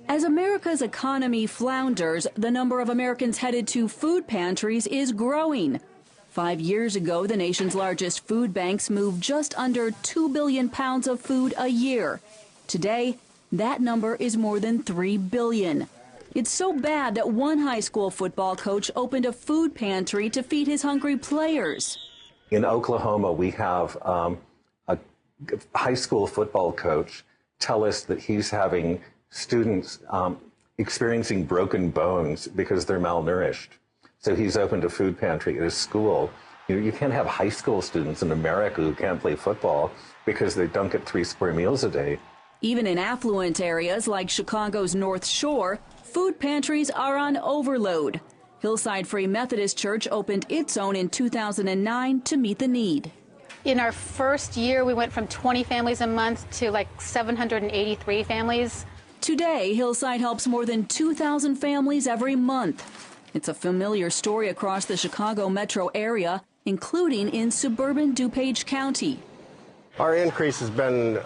As America's economy flounders, the number of Americans headed to food pantries is growing. 5 years ago, the nation's largest food banks moved just under 2 billion pounds of food a year. Today, that number is more than 3 billion. It's so bad that one high school football coach opened a food pantry to feed his hungry players. In Oklahoma, we have a high school football coach tell us that he's having students experiencing broken bones because they're malnourished. So he's opened a food pantry at his school. You can't have high school students in America who can't play football because they don't get 3 square meals a day. Even in affluent areas like Chicago's North Shore, food pantries are on overload. Hillside Free Methodist Church opened its own in 2009 to meet the need. In our first year, we went from 20 families a month to like 783 families. Today, Hillside helps more than 2,000 families every month. It's a familiar story across the Chicago metro area, including in suburban DuPage County. Our increase has been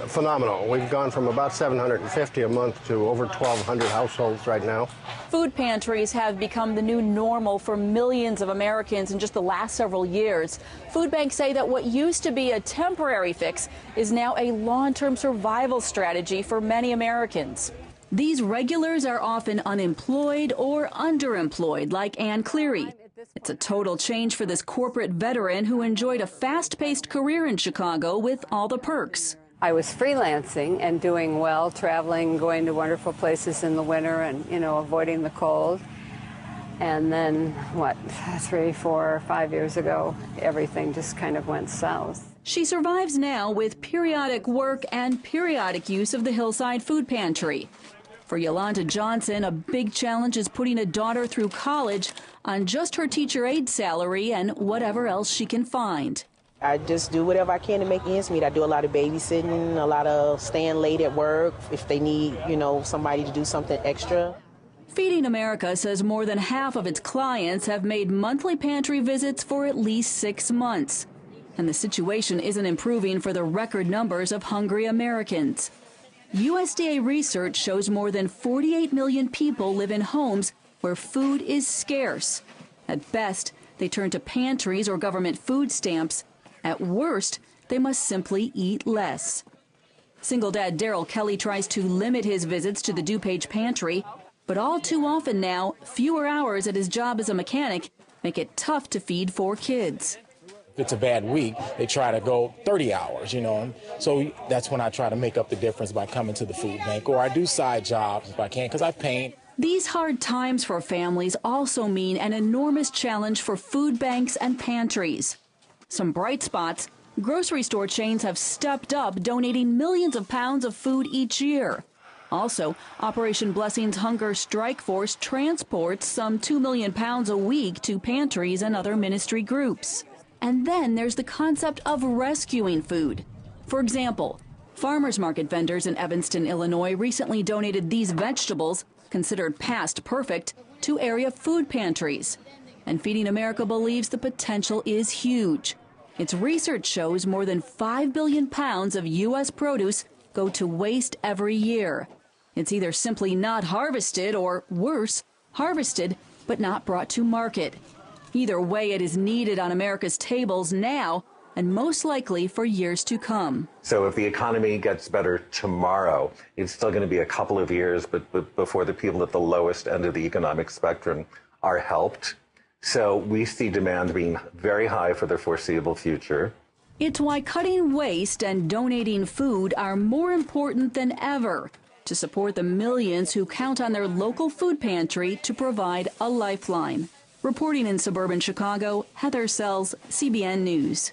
phenomenal. We've gone from about 750 a month to over 1,200 households right now. Food pantries have become the new normal for millions of Americans in just the last several years. Food banks say that what used to be a temporary fix is now a long-term survival strategy for many Americans. These regulars are often unemployed or underemployed, like Ann Cleary. It's a total change for this corporate veteran who enjoyed a fast-paced career in Chicago with all the perks. I was freelancing and doing well, traveling, going to wonderful places in the winter and, avoiding the cold. And then, 3, 4, 5 years ago, everything just kind of went south. She survives now with periodic work and periodic use of the Hillside Food Pantry. For Yolanda Johnson, a big challenge is putting a daughter through college on just her teacher aide salary and whatever else she can find. I just do whatever I can to make ends meet. I do a lot of babysitting, a lot of staying late at work if they need, somebody to do something extra. Feeding America says more than half of its clients have made monthly pantry visits for at least 6 months. And the situation isn't improving for the record numbers of hungry Americans. USDA research shows more than 48 million people live in homes where food is scarce. At best, they turn to pantries or government food stamps. At worst, they must simply eat less. Single dad Daryl Kelly tries to limit his visits to the DuPage pantry, but all too often now, fewer hours at his job as a mechanic make it tough to feed 4 kids. If it's a bad week, they try to go 30 hours, So that's when I try to make up the difference by coming to the food bank, or I do side jobs if I can, because I paint. These hard times for families also mean an enormous challenge for food banks and pantries. Some bright spots: grocery store chains have stepped up, donating millions of pounds of food each year. Also, Operation Blessing's Hunger Strike Force transports some 2 million pounds a week to pantries and other ministry groups. And then there's the concept of rescuing food. For example, farmers market vendors in Evanston, Illinois recently donated these vegetables, considered past perfect, to area food pantries. And Feeding America believes the potential is huge. Its research shows more than 5 billion pounds of U.S. produce go to waste every year. It's either simply not harvested or, worse, harvested but not brought to market. Either way, it is needed on America's tables now and most likely for years to come. So if the economy gets better tomorrow, it's still going to be a couple of years before the people at the lowest end of the economic spectrum are helped. So we see demand being very high for the foreseeable future. It's why cutting waste and donating food are more important than ever to support the millions who count on their local food pantry to provide a lifeline. Reporting in suburban Chicago, Heather Sells, CBN News.